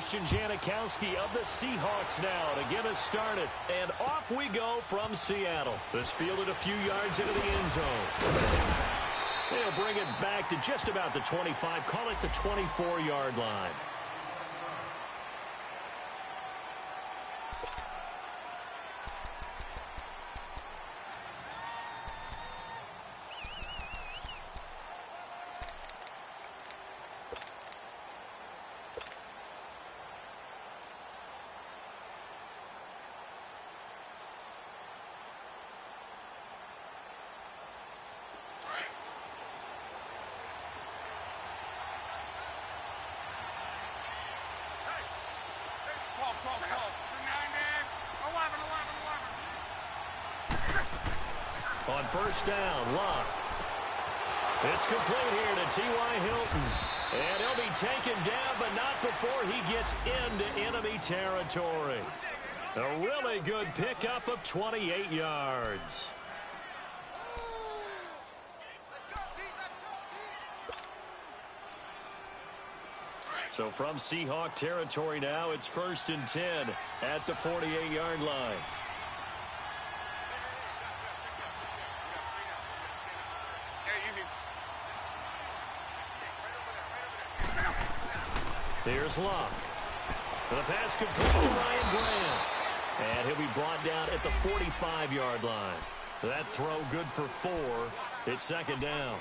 Christian Janikowski of the Seahawks now to get us started. And off we go from Seattle. This fielded a few yards into the end zone. They'll bring it back to just about the 25. Call it the 24-yard line. On first down, Locke. It's complete here to T.Y. Hilton. And he'll be taken down, but not before he gets into enemy territory. A really good pickup of 28 yards. So from Seahawk territory now, it's 1st and 10 at the 48-yard line. Here's Locke. For the pass complete to Ryan Graham. And he'll be brought down at the 45-yard line. That throw good for 4. It's 2nd down.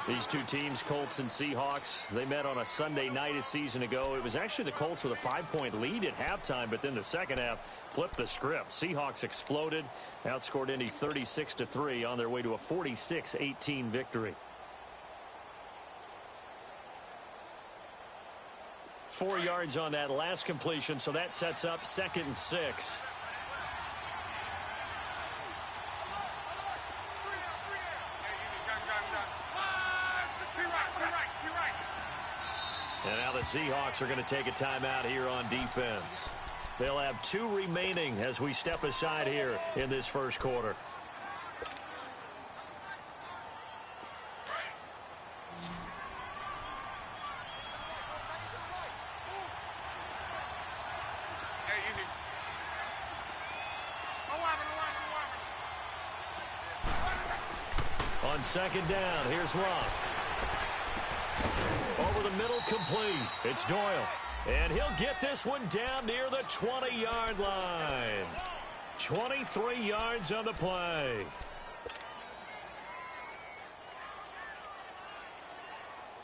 These two teams, Colts and Seahawks, they met on a Sunday night a season ago. It was actually the Colts with a 5-point lead at halftime, but then the second half flipped the script. Seahawks exploded, outscored Indy 36-3 on their way to a 46-18 victory. 4 yards on that last completion, so that sets up 2nd and 6. And now the Seahawks are going to take a timeout here on defense. They'll have 2 remaining as we step aside here in this first quarter. On 2nd down, here's Locke. Over the middle, complete. It's Doyle. And he'll get this one down near the 20-yard line. 23 yards on the play.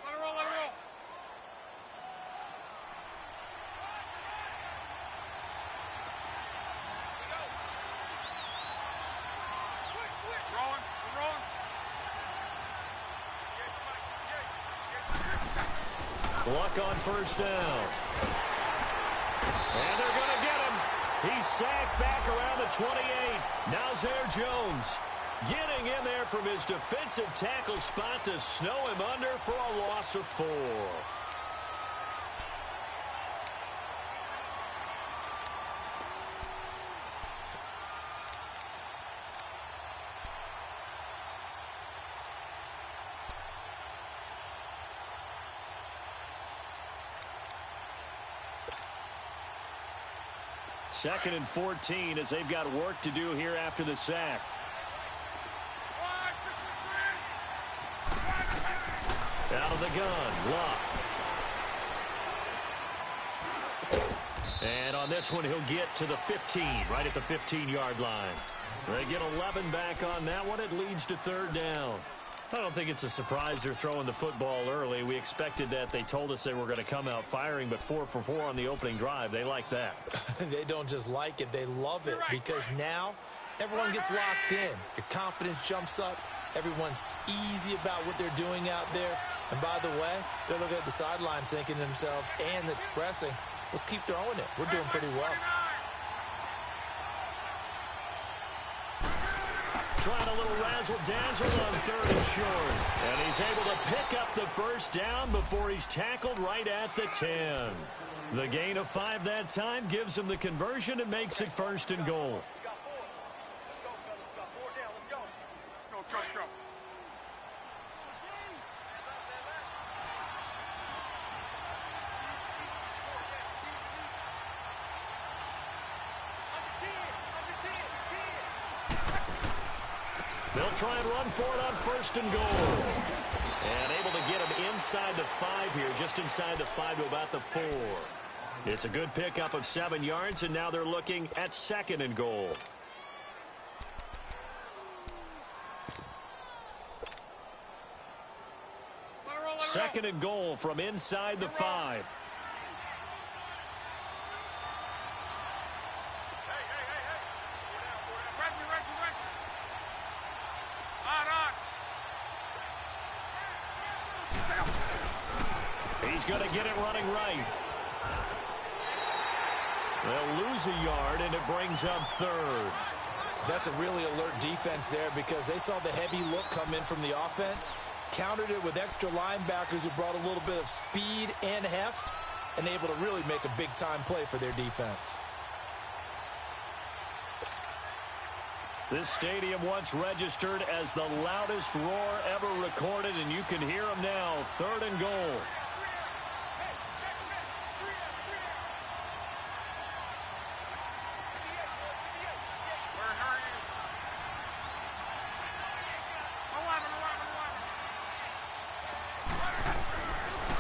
Let it roll, let it roll. Switch. Rolling, we're rolling. Luck on first down. And they're going to get him. He's sacked back around the 28. Now Zaire Jones getting in there from his defensive tackle spot to snow him under for a loss of 4. Second and 14 as they've got work to do here after the sack. Out of the gun, Locke. And on this one, he'll get to the 15, right at the 15-yard line. They get 11 back on that one. It leads to 3rd down. I don't think it's a surprise they're throwing the football early. We expected that. They told us they were going to come out firing, but 4 for 4 on the opening drive. They like that. They don't just like it, they love it, because now everyone gets locked in. Your confidence jumps up. Everyone's easy about what they're doing out there. And by the way, they're looking at the sideline thinking to themselves and expressing, let's keep throwing it. We're doing pretty well. Trying a little razzle-dazzle on 3rd and short. And he's able to pick up the first down before he's tackled right at the 10. The gain of 5 that time gives him the conversion and makes it 1st and goal. They'll try and run for it on 1st and goal. And able to get him inside the 5 here, just inside the 5 to about the 4. It's a good pickup of 7 yards, and now they're looking at 2nd and goal. Second and goal from inside the 5. He's going to get it running right. They'll lose a yard, and it brings up 3rd. That's a really alert defense there because they saw the heavy look come in from the offense, countered it with extra linebackers who brought a little bit of speed and heft, and able to really make a big-time play for their defense. This stadium once registered as the loudest roar ever recorded, and you can hear them now. 3rd and goal.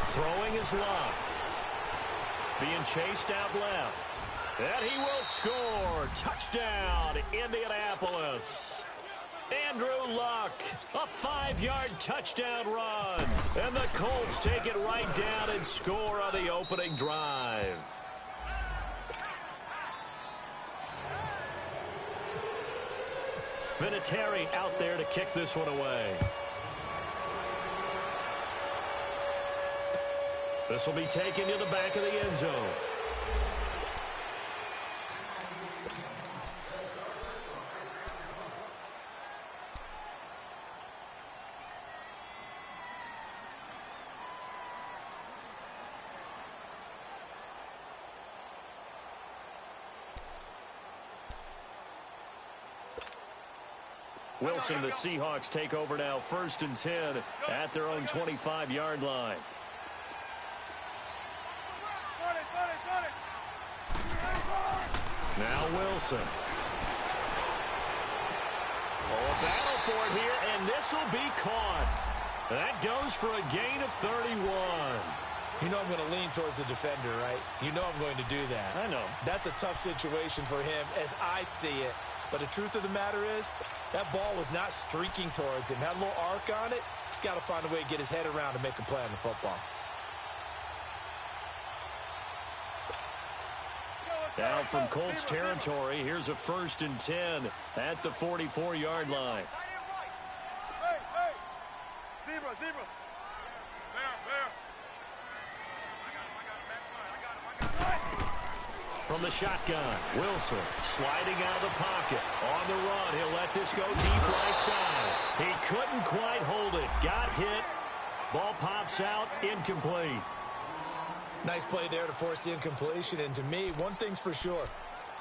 Throwing his luck. Being chased out left. And he will score. Touchdown, Indianapolis. Andrew Luck, a 5-yard touchdown run. And the Colts take it right down and score on the opening drive. Vinatieri out there to kick this one away. This will be taken to the back of the end zone. Wilson, the Seahawks take over now, 1st and 10 at their own 25-yard line. Now Wilson. Oh, a battle for it here, and this will be caught. That goes for a gain of 31. You know I'm going to lean towards the defender, right? You know I'm going to do that. I know. That's a tough situation for him as I see it. But the truth of the matter is, that ball was not streaking towards him. Had a little arc on it. He's got to find a way to get his head around and make a play on the football. Now from Colts territory, here's a 1st and 10 at the 44-yard line. Zebra. From the shotgun, Wilson sliding out of the pocket. On the run, he'll let this go deep right side. He couldn't quite hold it. Got hit. Ball pops out, incomplete. Nice play there to force the incompletion. And to me, one thing's for sure.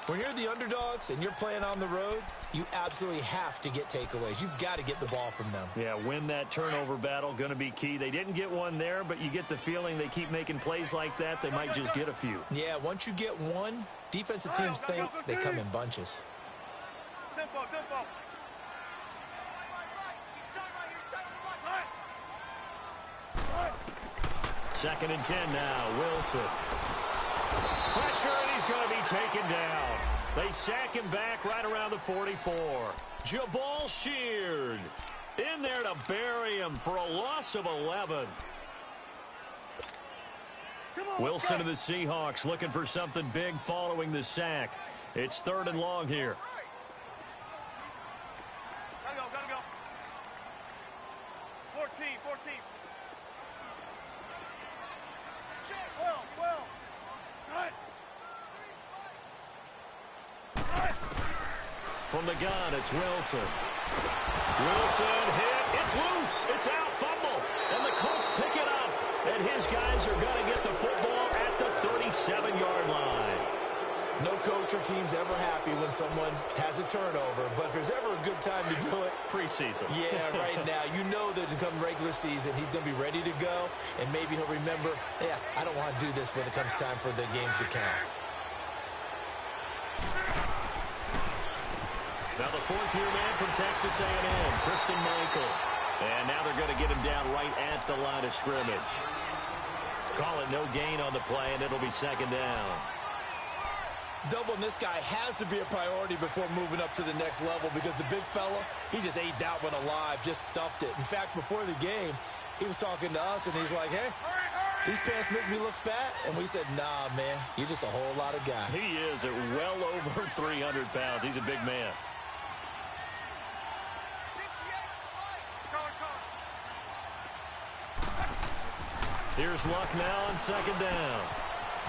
When you're the underdogs and you're playing on the road, you absolutely have to get takeaways. You've got to get the ball from them. Yeah, win that turnover battle, going to be key. They didn't get one there, but you get the feeling they keep making plays like that, they might just get a few. Yeah, once you get one, defensive teams think they come in bunches. Tempo. 2nd and 10 now, Wilson. Pressure, and he's going to be taken down. They sack him back right around the 44. Jabal Sheard in there to bury him for a loss of 11. Wilson to the Seahawks looking for something big following the sack. It's 3rd and long here. Gotta go. 14. Well. From the gun, it's Wilson. Wilson hit. It's loose. It's out. Fumble. And the Colts pick it up. And his guys are going to get the football at the 37-yard line. No coach or team's ever happy when someone has a turnover, but if there's ever a good time to do it, preseason. Yeah, right now. You know that to come regular season, he's going to be ready to go, and maybe he'll remember, yeah, I don't want to do this when it comes time for the games to count. Now the fourth-year man from Texas A&M, Christian Michael. And now they're going to get him down right at the line of scrimmage. Call it no gain on the play, and it'll be second down. Doubling this guy has to be a priority before moving up to the next level because the big fella, he just ate that one alive, just stuffed it. In fact, before the game, he was talking to us, and he's like, hey, these pants make me look fat. And we said, nah, man, you're just a whole lot of guy. He is at well over 300 pounds. He's a big man. Here's Luck now on second down.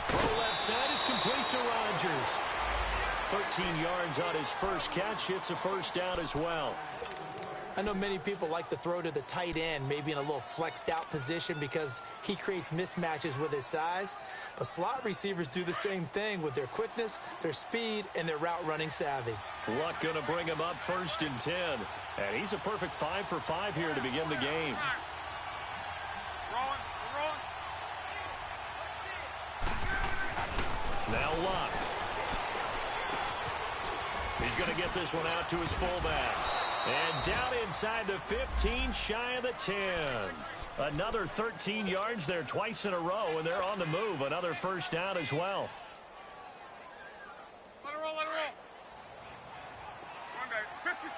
Throw left side is complete to Rodgers. 13 yards on his first catch. It's a first down as well. I know many people like to throw to the tight end, maybe in a little flexed out position because he creates mismatches with his size. But slot receivers do the same thing with their quickness, their speed, and their route running savvy. Luck going to bring him up 1st and 10. And he's a perfect 5 for 5 here to begin the game. Now Luck. He's going to get this one out to his fullback. And down inside the 15, shy of the 10. Another 13 yards there twice in a row, and they're on the move. Another first down as well. Let it roll, let it roll. One day, 53.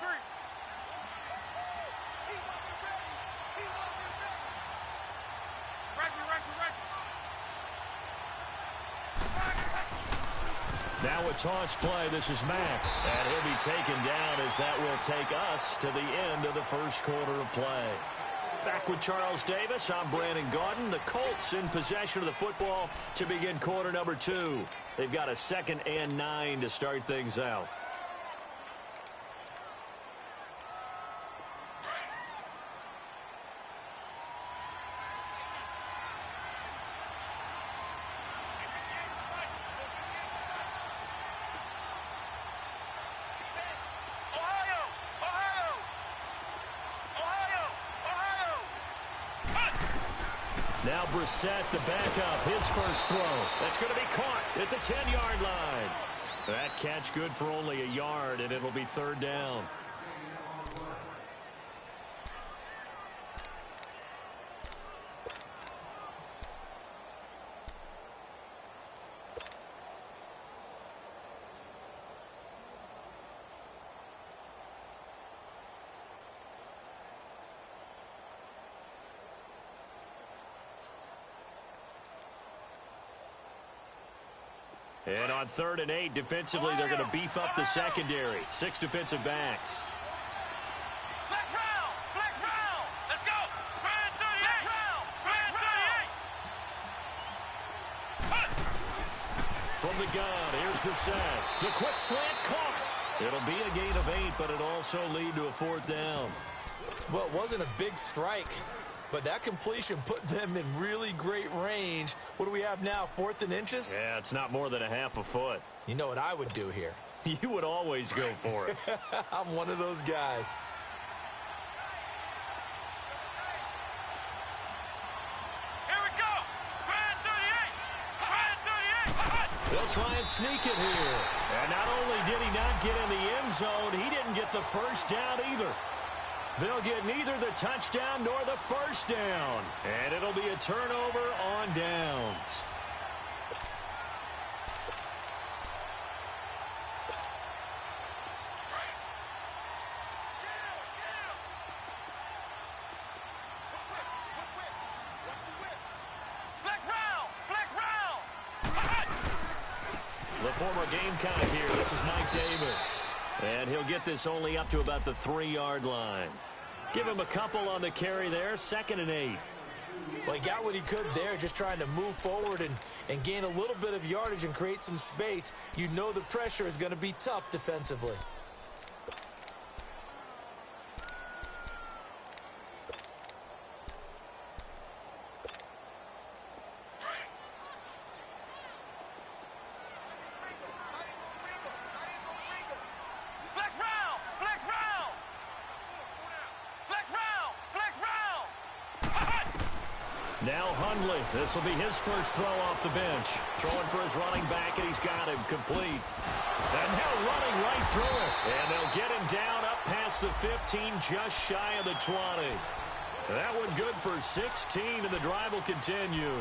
Now a toss play. This is Mack. And he'll be taken down as that will take us to the end of the first quarter of play. Back with Charles Davis, I'm Brandon Gaudin. The Colts in possession of the football to begin quarter number 2. They've got a 2nd and 9 to start things out. Now Brissett, the backup, his first throw. That's going to be caught at the 10-yard line. That catch good for only a yard, and it'll be 3rd down. And on 3rd and 8, defensively, they're going to beef up the secondary. 6 defensive backs. Flex round! Flex round! Let's go! Flex round! Flex round! From the gun, here's Brissett. The quick slant caught. It'll be a gain of 8, but it'll also lead to a 4th down. Well, it wasn't a big strike, but that completion put them in really great range. What do we have now, 4th and inches? Yeah, it's not more than a half a foot. You know what I would do here? You would always go for it. I'm one of those guys. Here we go! Grand 38! They'll try and sneak it here. And not only did he not get in the end zone, he didn't get the first down either. They'll get neither the touchdown nor the first down. And it'll be a turnover on downs. Flex round! Flex round! The former Gamecock here. This is Mike Davis. And he'll get this only up to about the 3-yard line. Give him a couple on the carry there. 2nd and 8. Well, he got what he could there, just trying to move forward and gain a little bit of yardage and create some space. You know the pressure is going to be tough defensively. Now Hundley. This will be his first throw off the bench. Throwing for his running back, and he's got him complete. And now running right through it. And they'll get him down up past the 15, just shy of the 20. That one good for 16, and the drive will continue.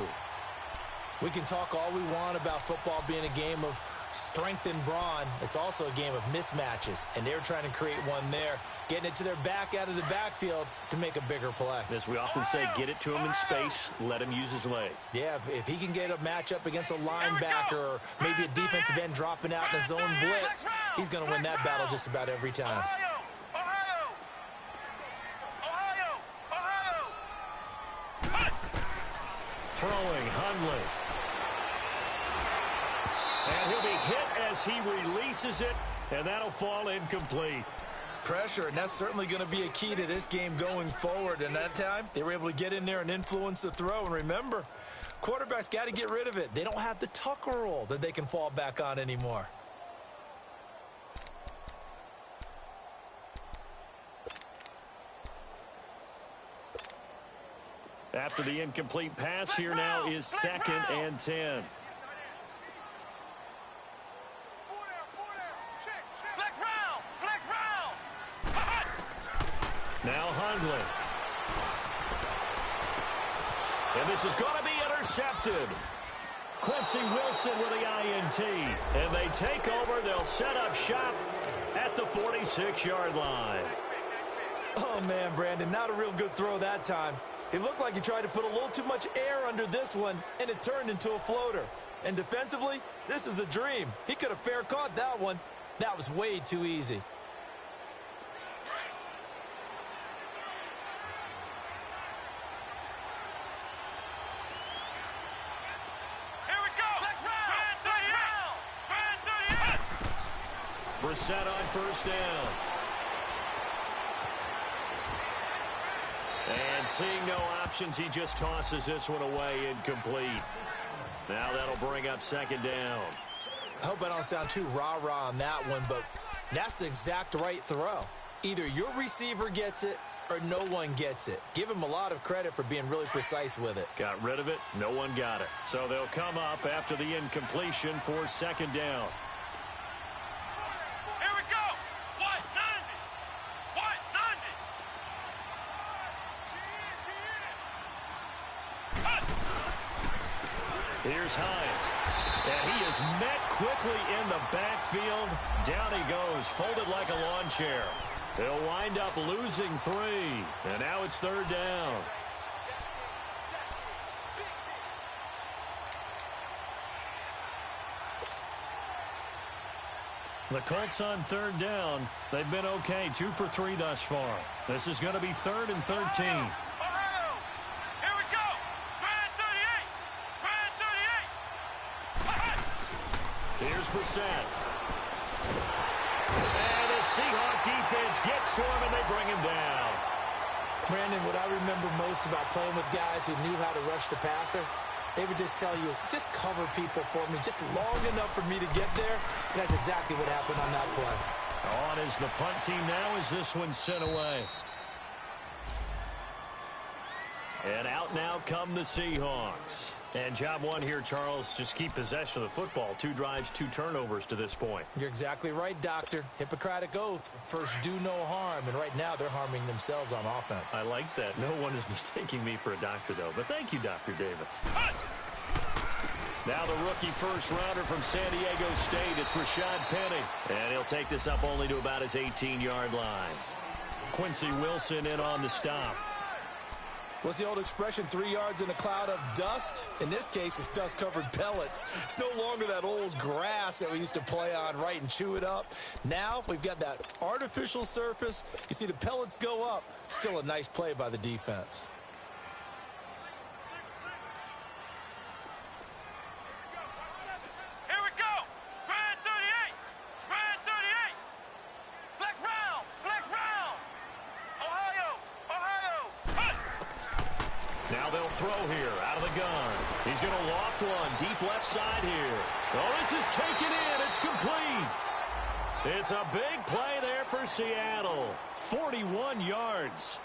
We can talk all we want about football being a game of strength and brawn. It's also a game of mismatches, and they're trying to create one there, getting it to their back out of the backfield to make a bigger play. As we often say, get it to him in space, let him use his leg. Yeah, if he can get a matchup against a linebacker or maybe a defensive end dropping out in a zone blitz, he's going to win that battle just about every time. Throwing Hundley. And he'll be hit as he releases it, and that'll fall incomplete. Pressure, and that's certainly going to be a key to this game going forward. And that time, they were able to get in there and influence the throw. And remember, quarterbacks got to get rid of it. They don't have the Tucker rule that they can fall back on anymore. After the incomplete pass, here now is 2nd and 10. Now Hundley. And this is going to be intercepted. Quincy Wilson with the INT. And they take over. They'll set up shop at the 46-yard line. Oh, man, Brandon, not a real good throw that time. It looked like he tried to put a little too much air under this one, and it turned into a floater. And defensively, this is a dream. He could have fair caught that one. That was way too easy. Brissett on first down. And seeing no options, he just tosses this one away incomplete. Now that'll bring up 2nd down. I hope I don't sound too rah-rah on that one, but that's the exact right throw. Either your receiver gets it or no one gets it. Give him a lot of credit for being really precise with it. Got rid of it. No one got it. So they'll come up after the incompletion for 2nd down. Here's Hines. And he is met quickly in the backfield. Down he goes, folded like a lawn chair. They'll wind up losing 3. And now it's 3rd down. The Colts on 3rd down. They've been okay, 2 for 3 thus far. This is going to be 3rd and 13. Here's Brissett. And the Seahawk defense gets to him, and they bring him down. Brandon, what I remember most about playing with guys who knew how to rush the passer, they would just tell you, just cover people for me, just long enough for me to get there. And that's exactly what happened on that play. On is the punt team now as this one's sent away. And out now come the Seahawks. And job one here, Charles, just keep possession of the football. 2 drives, 2 turnovers to this point. You're exactly right, Doctor. Hippocratic oath. First, do no harm. And right now, they're harming themselves on offense. I like that. No one is mistaking me for a doctor, though. But thank you, Dr. Davis. Now the rookie first rounder from San Diego State. It's Rashad Penny. And he'll take this up only to about his 18-yard line. Quincy Wilson in on the stop. What's the old expression, 3 yards in a cloud of dust? In this case, it's dust-covered pellets. It's no longer that old grass that we used to play on, right, and chew it up. Now we've got that artificial surface. You see the pellets go up. Still a nice play by the defense. Here we go. Grand 38. Grand 38. Flex round. Flex round. Ohio. Now they'll throw here out of the gun. He's going to loft one deep left side here. Oh, this is taken in. It's complete. It's a big play there for Seattle. 41 yards.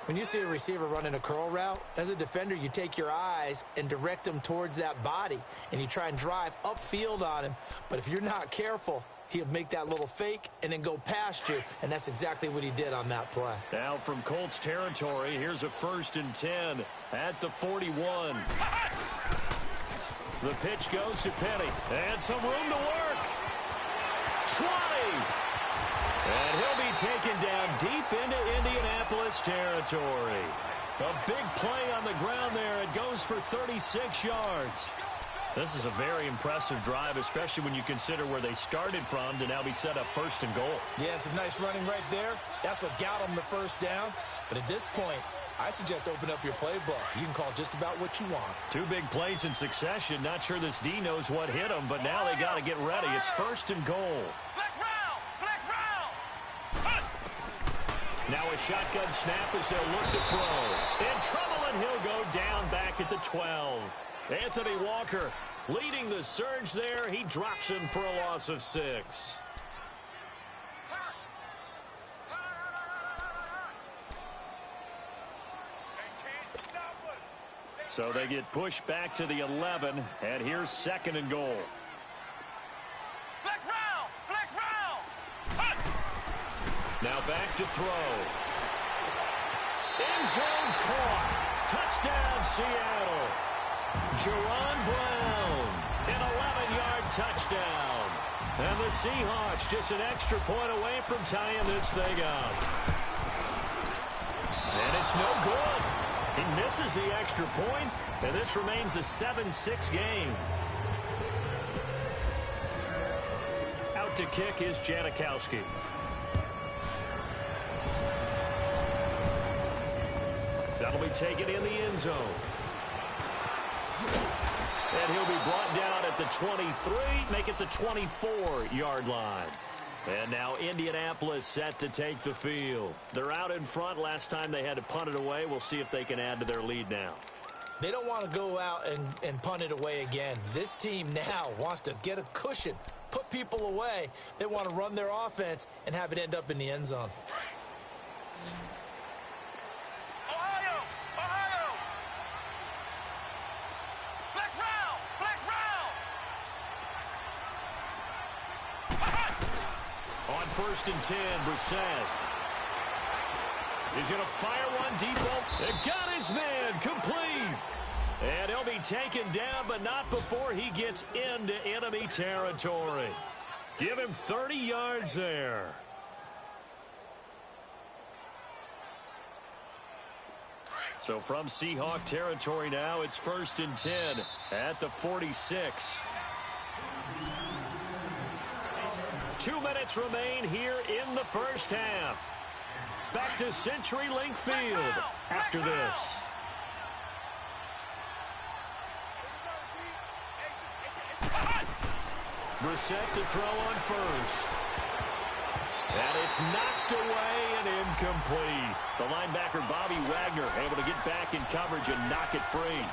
When you see a receiver running a curl route, as a defender, you take your eyes and direct them towards that body, and you try and drive upfield on him. But if you're not careful, he'll make that little fake and then go past you, and that's exactly what he did on that play. Now from Colts territory, here's a 1st and 10 at the 41. The pitch goes to Penny, and some room to work. 20. And he'll be taken down deep into Indianapolis territory. A big play on the ground there. It goes for 36 yards. This is a very impressive drive, especially when you consider where they started from to now be set up 1st and goal. Yeah, and some nice running right there. That's what got them the 1st down. But at this point, I suggest open up your playbook. You can call just about what you want. 2 big plays in succession. Not sure this D knows what hit him, but now they got to get ready. It's 1st and goal. Now a shotgun snap as they'll look to throw. In trouble, and he'll go down back at the 12. Anthony Walker leading the surge there. He drops him for a loss of 6. So they get pushed back to the 11, and here's 2nd and goal. Now back to throw. End zone caught. Touchdown, Seattle. Jaron Brown, an 11-yard touchdown. And the Seahawks just an extra point away from tying this thing up. And it's no good. He misses the extra point, and this remains a 7-6 game. Out to kick is Janikowski. That'll be taken in the end zone. And he'll be brought down at the 23, make it the 24-yard line. And now Indianapolis set to take the field. They're out in front. Last time they had to punt it away. We'll see if they can add to their lead now. They don't want to go out and punt it away again. This team now wants to get a cushion, put people away. They want to run their offense and have it end up in the end zone. On 1st and 10, Brissett. He's going to fire one deep. They've got his man complete. And he'll be taken down, but not before he gets into enemy territory. Give him 30 yards there. So from Seahawk territory now, it's 1st and 10 at the 46. 2 minutes remain here in the first half. Back to CenturyLink Field after this. Brissett to throw on 1st. And it's knocked away and incomplete. The linebacker, Bobby Wagner, able to get back in coverage and knock it free.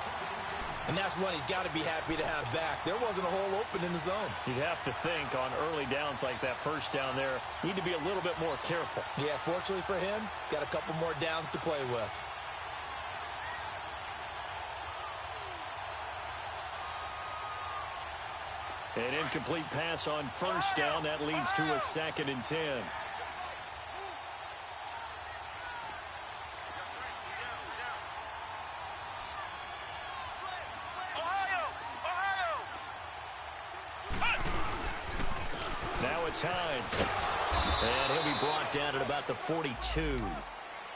And that's one he's got to be happy to have back. There wasn't a hole open in the zone. You'd have to think on early downs like that 1st down there, need to be a little bit more careful. Yeah, fortunately for him, got a couple more downs to play with. An incomplete pass on 1st down. That leads to a 2nd and 10. Now it's Hines. And he'll be brought down at about the 42.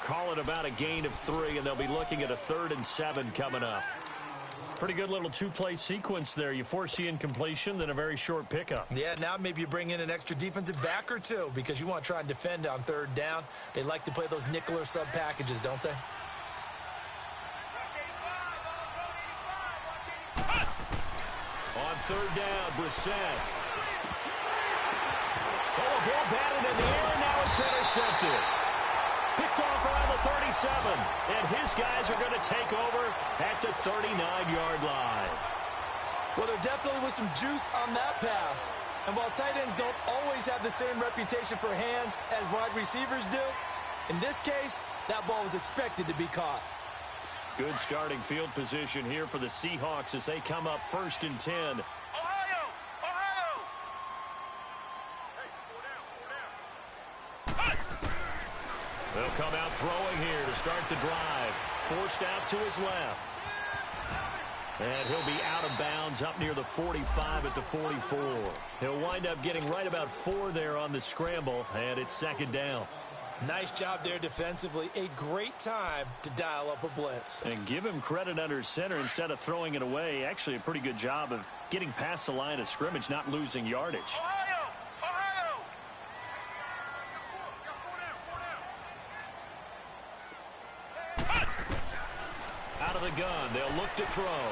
Call it about a gain of 3, and they'll be looking at a 3rd and 7 coming up. Pretty good little 2-play sequence there. You force the incompletion, then a very short pickup. Yeah, now maybe you bring in an extra defensive back or 2 because you want to try and defend on 3rd down. They like to play those nickel or sub packages, don't they? On 3rd down, Brissett. Oh, a ball batted in the air, and now it's intercepted. Picked off around the 37, and his guys are going to take over at the 39-yard line. Well, there definitely was some juice on that pass. And while tight ends don't always have the same reputation for hands as wide receivers do, In this case, that ball was expected to be caught. Good starting field position here for the Seahawks as they come up 1st and 10. Ohio! Ohio! Hey, 4 down. They'll come out throwing here to start the drive. Forced out to his left. And he'll be out of bounds up near the 45 at the 44. He'll wind up getting right about 4 there on the scramble, and it's 2nd down. Nice job there defensively. A great time to dial up a blitz. And give him credit under center instead of throwing it away. Actually, a pretty good job of getting past the line of scrimmage, not losing yardage. Ohio! Ohio! Out of the gun, they'll look to throw.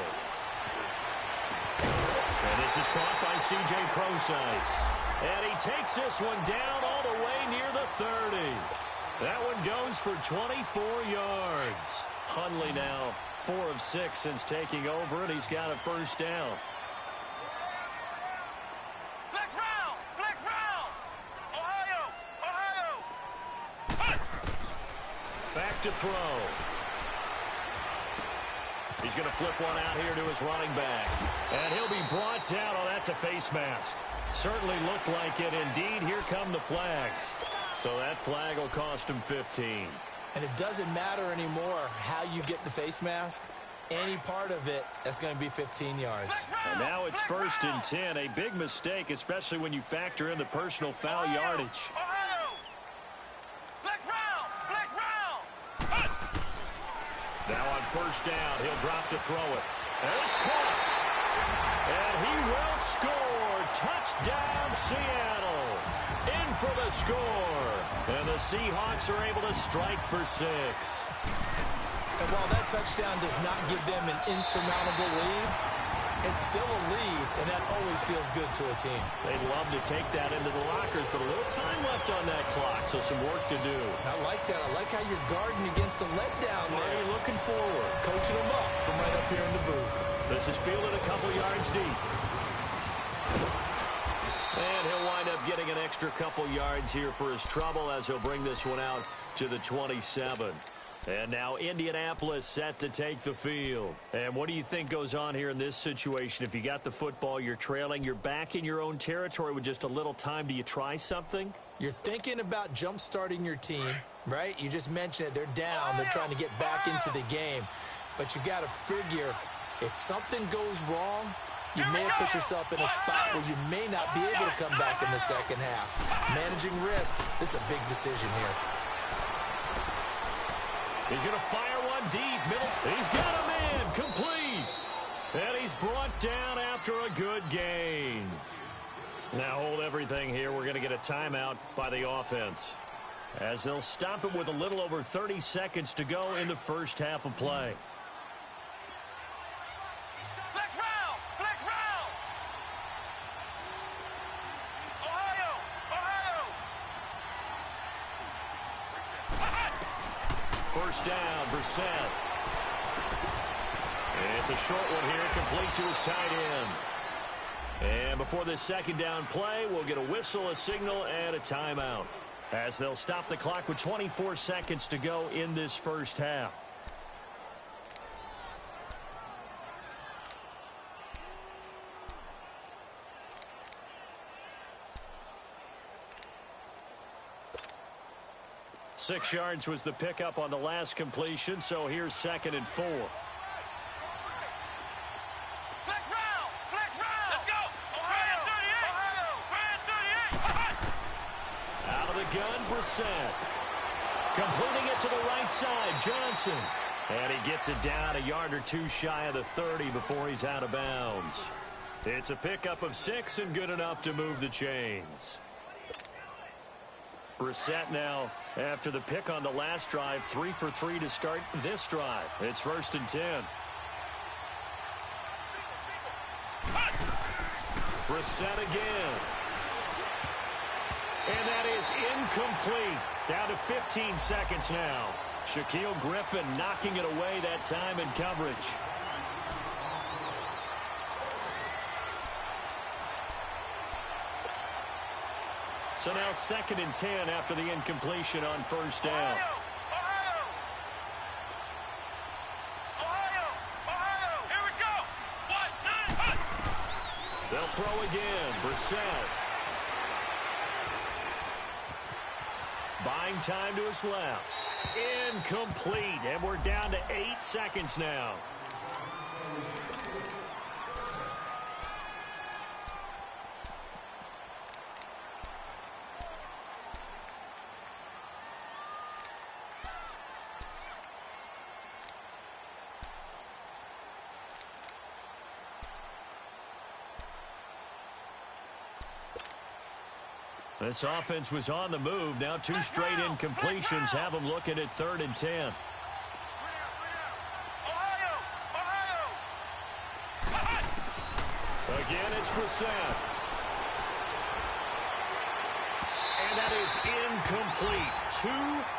And this is caught by C.J. Prosise. And he takes this one down all the way near the 30. That one goes for 24 yards. Hundley now 4 of 6 since taking over, and he's got a 1st down. Flex round! Flex round! Ohio! Ohio! Back to throw. He's going to flip one out here to his running back. And he'll be brought down. Oh, that's a face mask. Certainly looked like it. Indeed, here come the flags. So that flag will cost him 15. And it doesn't matter anymore how you get the face mask. Any part of it, that's going to be 15 yards. And now it's 1st and 10. A big mistake, especially when you factor in the personal foul yardage. Ohio! Flex round! Flex round! Now on 1st down, he'll drop to throw it. And it's caught. And he will score. Touchdown, Seattle. In for the score. And the Seahawks are able to strike for 6. And while that touchdown does not give them an insurmountable lead, it's still a lead, and that always feels good to a team. They'd love to take that into the lockers, but a little time left on that clock, so some work to do. I like that. I like how you're guarding against a letdown there. Are you looking forward? Coaching them up from right up here in the booth. This is fielded a couple yards deep. And he'll wind up getting an extra couple yards here for his trouble as he'll bring this one out to the 27. And now Indianapolis set to take the field. And what do you think goes on here in this situation? If you got the football, you're trailing, you're back in your own territory with just a little time. Do you try something? You're thinking about jump-starting your team, right? You just mentioned it. They're down. They're trying to get back into the game. But you got to figure if something goes wrong, you may have put yourself in a spot where you may not be able to come back in the second half. Managing risk, this is a big decision here. He's going to fire one deep. Middle. He's got a man. Complete. And he's brought down after a good gain. Now hold everything here. We're going to get a timeout by the offense, as they'll stop it with a little over 30 seconds to go in the first half of play. Flex round! Flex round! Ohio! Ohio! First down, Brissett. It's a short one here, complete to his tight end. And before this second down play, we'll get a whistle, a signal, and a timeout, as they'll stop the clock with 24 seconds to go in this first half. Six yards was the pickup on the last completion, so here's 2nd and 4. Flex round! Flex round! Let's go! Ohio! Ohio! 38! Out of the gun, Brissett. Completing it to the right side, Johnson. And he gets it down a yard or two shy of the 30 before he's out of bounds. It's a pickup of 6 and good enough to move the chains. Brissett now, after the pick on the last drive, 3 for 3 to start this drive. It's 1st and 10. Brissett again. And that is incomplete. Down to 15 seconds now. Shaquille Griffin knocking it away that time in coverage. So now 2nd and 10 after the incompletion on first down. Ohio, here we go. 1, 9, hunt. They'll throw again. Brissett. Buying time to his left. Incomplete. And we're down to 8 seconds now. This offense was on the move. Now 2 straight incompletions have them looking at 3rd and 10. Again, it's Brissett. And that is incomplete. 2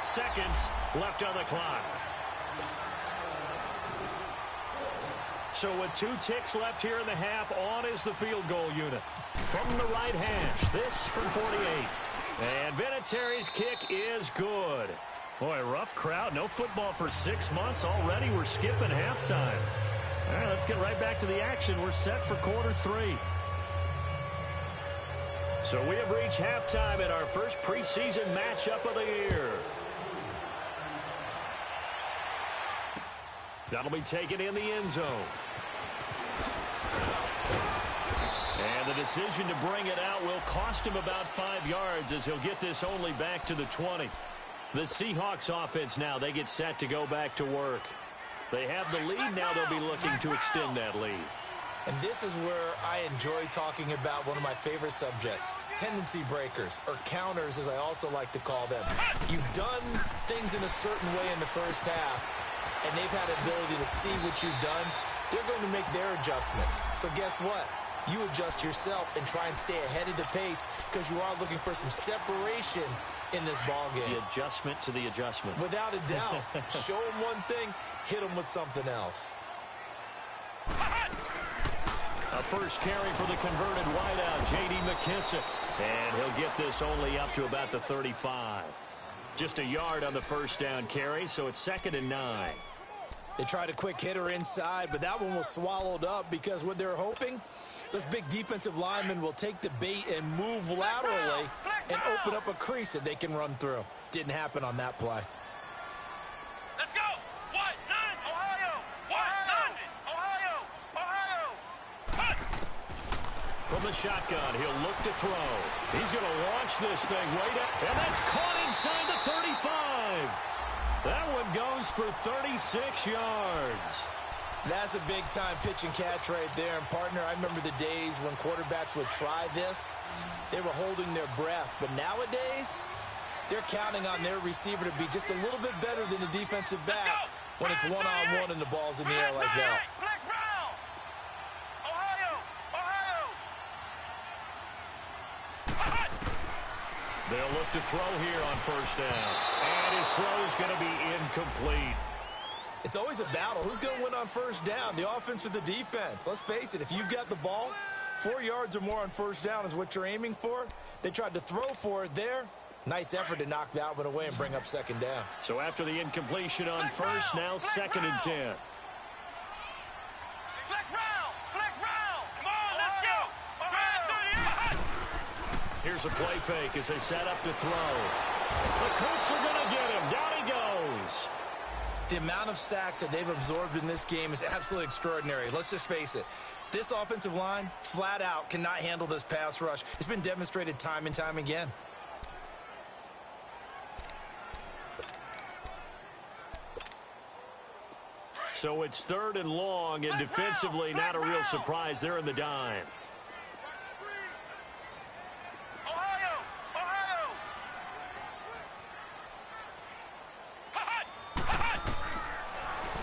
seconds left on the clock. So with 2 ticks left here in the half, on is the field goal unit. From the right hash, this from 48. And Vinatieri's kick is good. Boy, rough crowd. No football for 6 months. Already we're skipping halftime. All right, let's get right back to the action. We're set for quarter 3. So we have reached halftime in our first preseason matchup of the year. That'll be taken in the end zone. And the decision to bring it out will cost him about 5 yards as he'll get this only back to the 20. The Seahawks offense now, they get set to go back to work. They have the lead now. They'll be looking to extend that lead. And this is where I enjoy talking about one of my favorite subjects, tendency breakers, or counters as I also like to call them. You've done things in a certain way in the first half, and they've had the ability to see what you've done. They're going to make their adjustments. So guess what? You adjust yourself and try and stay ahead of the pace because you are looking for some separation in this ball game. The adjustment to the adjustment. Without a doubt. Show them one thing, hit them with something else. A first carry for the converted wideout, J.D. McKissick. And he'll get this only up to about the 35. Just a yard on the first down carry, so it's 2nd and 9. They tried a quick hitter inside, but that one was swallowed up because what they're hoping, those big defensive linemen will take the bait and move laterally and open up a crease that they can run through. Didn't happen on that play. Let's go. 1, 9, Ohio. 1, 9, Ohio. Hunt. From the shotgun, he'll look to throw. He's going to launch this thing way down. And that's caught inside the 35. That one goes for 36 yards. That's a big-time pitch and catch right there. And, partner, I remember the days when quarterbacks would try this. They were holding their breath. But nowadays, they're counting on their receiver to be just a little bit better than the defensive back when it's one-on-one and the ball's in the air like that. Flex round. Ohio. They'll look to throw here on first down. And his throw is going to be incomplete. It's always a battle. Who's going to win on first down, the offense or the defense? Let's face it, if you've got the ball, 4 yards or more on first down is what you're aiming for. They tried to throw for it there. Nice effort to knock that one away and bring up 2nd down. So after the incompletion on first, now 2nd and 10. Flex round. Come on, let's go. Ohio. Here's a play fake as they set up to throw. The Colts are going to get him. Down he goes. The amount of sacks that they've absorbed in this game is absolutely extraordinary. Let's just face it. This offensive line, flat out, cannot handle this pass rush. It's been demonstrated time and time again. So it's 3rd and long, and defensively not a real surprise. They're in the dime.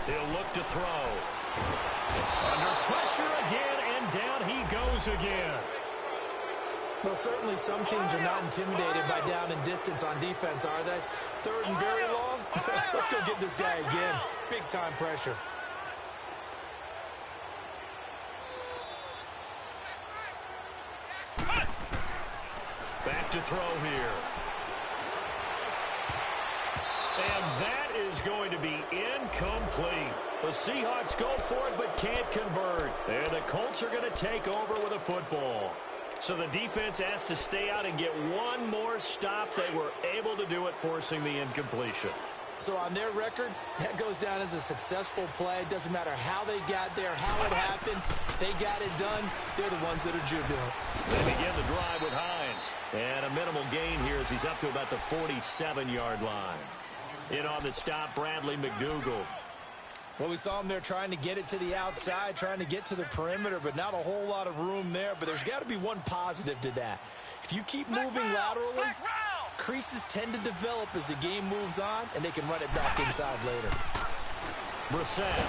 He'll look to throw. Under pressure again, and down he goes again. Well, certainly some teams are not intimidated by down and distance on defense, are they? 3rd and very long? Let's go get this guy again. Big-time pressure. Back to throw here. And that is going to be incomplete. The Seahawks go for it but can't convert. And the Colts are going to take over with a football. So the defense has to stay out and get one more stop. They were able to do it, forcing the incompletion. So on their record, that goes down as a successful play. Doesn't matter how they got there, how it happened. They got it done. They're the ones that are jubilant. They begin the drive with Hines. And a minimal gain here as he's up to about the 47-yard line. In on the stop, Bradley McDougald. Well, we saw him there trying to get it to the outside, trying to get to the perimeter, but not a whole lot of room there. But there's got to be one positive to that. If you keep moving laterally, creases tend to develop as the game moves on, and they can run it back inside later. Brissett.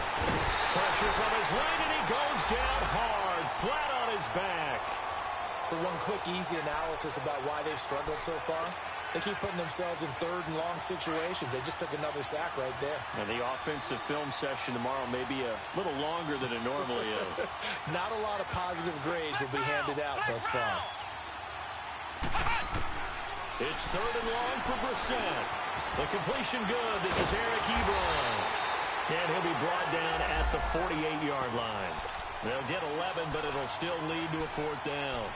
Pressure from his leg, and he goes down hard, flat on his back. So one quick, easy analysis about why they've struggled so far. They keep putting themselves in third and long situations. They just took another sack right there. And the offensive film session tomorrow may be a little longer than it normally is. Not a lot of positive grades will be handed out thus far. It's third and long for Brissett. The completion good. This is Eric Ebron. And he'll be brought down at the 48-yard line. They'll get 11, but it'll still lead to a fourth down.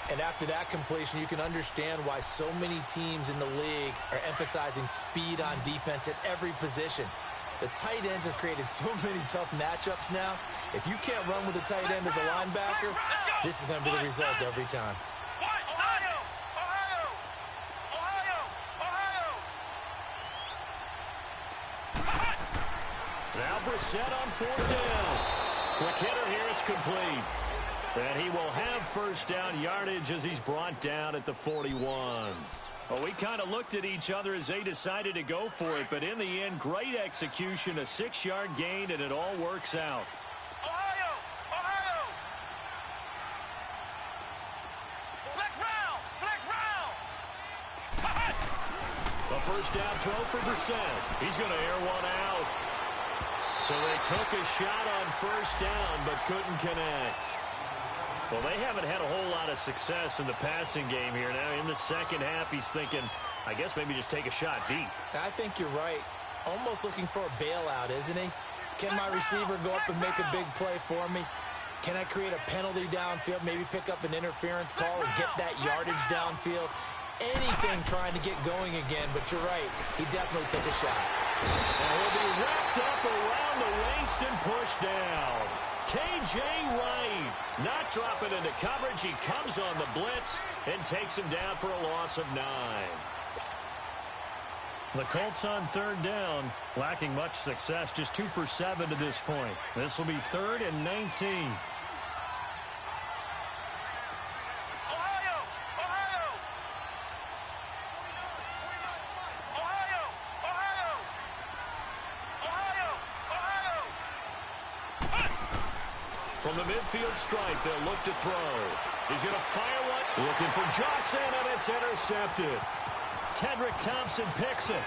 And after that completion, you can understand why so many teams in the league are emphasizing speed on defense at every position. The tight ends have created so many tough matchups now. If you can't run with a tight end as a linebacker, this is going to be the result every time. Now Brissett on fourth down. Quick hitter here, it's complete. And he will have first down yardage as he's brought down at the 41. Well, we kind of looked at each other as they decided to go for it, but in the end, great execution, a 6-yard gain, and it all works out. Ohio! Ohio! Flex round! Flex round! A first down throw for Brissett. He's going to air one out. So they took a shot on first down, but couldn't connect. Well, they haven't had a whole lot of success in the passing game here. Now, in the second half, he's thinking, I guess maybe just take a shot deep. I think you're right. Almost looking for a bailout, isn't he? Can my receiver go up and make a big play for me? Can I create a penalty downfield, maybe pick up an interference call or get that yardage downfield? Anything trying to get going again, but you're right. He definitely took a shot. And he'll be wrapped up around the waist and pushed down. K.J. Wright not dropping into coverage. He comes on the blitz and takes him down for a loss of 9. The Colts on third down, lacking much success, just 2 for 7 to this point. This will be 3rd and 19. From the midfield stripe, they'll look to throw. He's going to fire one. Looking for Johnson, and it's intercepted. Tedrick Thompson picks it.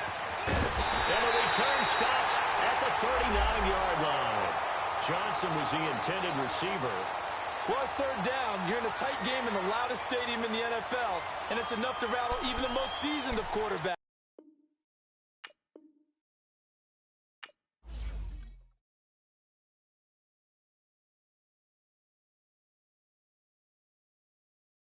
And the return stops at the 39-yard line. Johnson was the intended receiver. Well, it's third down. You're in a tight game in the loudest stadium in the NFL, and it's enough to rattle even the most seasoned of quarterbacks.